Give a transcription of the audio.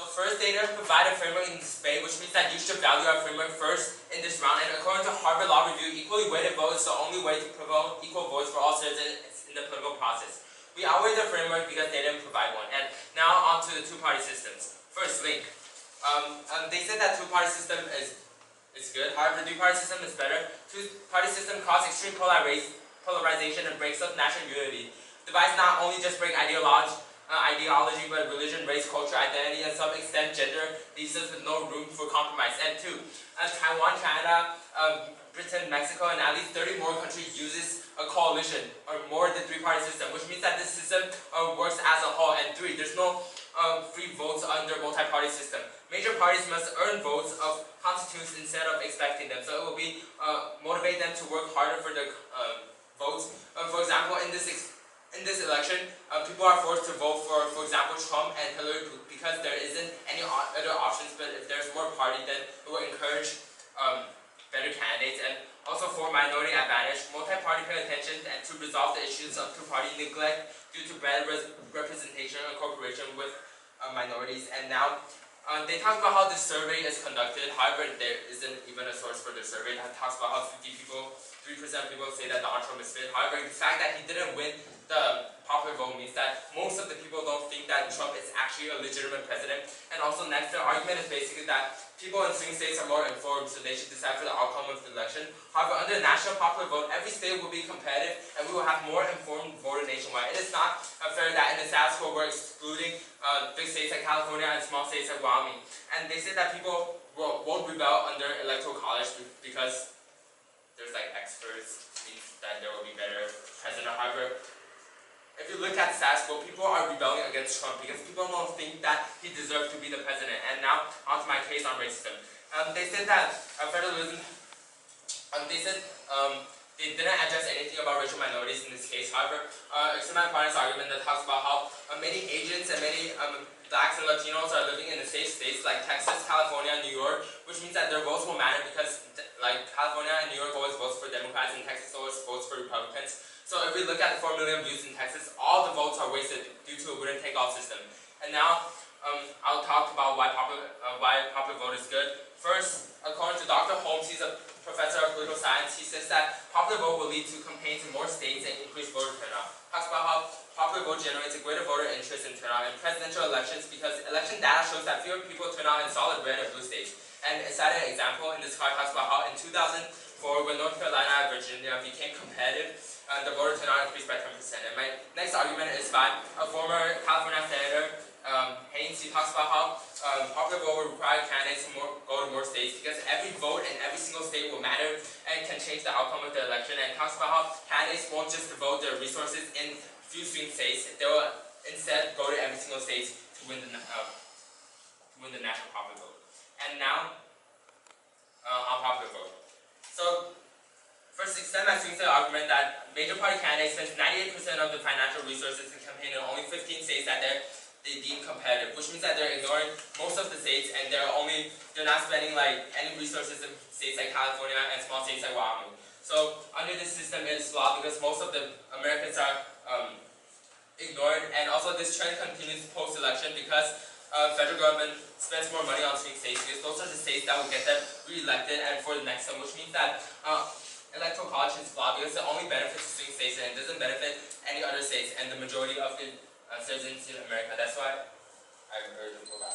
So first, they didn't provide a framework in this debate, which means that you should value our framework first in this round. And according to Harvard Law Review, equally weighted vote is the only way to promote equal votes for all citizens in the political process. We outweighed the framework because they didn't provide one. And now on to the two-party systems. First, link. They said that two-party system is good. However, three-party system is better. Two-party system causes extreme polarization and breaks up national unity. Divides not only just break ideology, but religion, race, culture, identity, and some extent gender, leaves us with no room for compromise. And two, Taiwan, Canada, Britain, Mexico, and at least 30 more countries uses a coalition or more than three-party system, which means that this system works as a whole. And three, there's no free votes under multi-party system. Major parties must earn votes of constituents instead of expecting them. So it will be motivate them to work harder for their votes. For example, in this election, people are forced to vote for example, Trump and Hillary because there isn't any other options. But if there's more party, then it will encourage better candidates. And also for minority advantage, multi-party pay attention and to resolve the issues of two-party neglect due to better representation and cooperation with minorities. And now they talk about how this survey is conducted. However, there isn't even a source for the survey that talks about how 3% of people say that Donald Trump is fit. However, the fact that he didn't win the popular vote means that most of the people don't think that Trump is actually a legitimate president. And also next, the argument is basically that people in swing states are more informed, so they should decide for the outcome of the election. However, under the national popular vote, every state will be competitive and we will have more informed voter nationwide. It is not fair that in the status quo we're excluding big states like California and small states like Wyoming. And they say that people won't rebel under electoral college because there's like experts that there will be better president. However, if you look at the status quo, people are rebelling against Trump because people don't think that he deserves to be the president. And now, on to my case on racism. They said that federalism, they didn't address anything about racial minorities in this case. However, except my opponent's argument that talks about how many Asians and many blacks and Latinos are living in the safe states like Texas, California, and New York, which means that their votes will matter because like California and New York always votes for Democrats and Texas always votes for Republicans. So if we look at the 4 million views in Texas, all the votes are wasted due to a winner-take-all system. And now, I'll talk about why popular vote is good. First, according to Dr. Holmes, he's a professor of political science, he says that popular vote will lead to campaigns in more states and increase voter turnout. Talks about how popular vote generates a greater voter interest and turnout in presidential elections because election data shows that fewer people turn out in solid red or blue states. And it cited an example in this card talks about how in 2004, when North Carolina and Virginia became competitive, the voter turnout increased by 10%. And my next argument is by a former California senator, Haynes. He talks about how popular vote will require candidates to go to more states because every vote in every single state will matter and can change the outcome of the election. And talks about how candidates won't just devote their resources in few swing states; they will instead go to every single state to win the national popular vote. And now on popular vote. So first, extend my swing state argument that major party candidates spend 98% of the financial resources in campaign in only 15 states that they deem competitive, which means that they're ignoring most of the states and they're not spending like any resources in states like California and small states like Wyoming. So under this system, it is flawed because most of the Americans are ignored, and also this trend continues post-election because federal government spends more money on swing states because those are the states that will get them re-elected and for the next term, which means that electoral college is flawed because it only benefits swing states and it doesn't benefit any other states and the majority of the citizens in America. That's why I urge them to go back.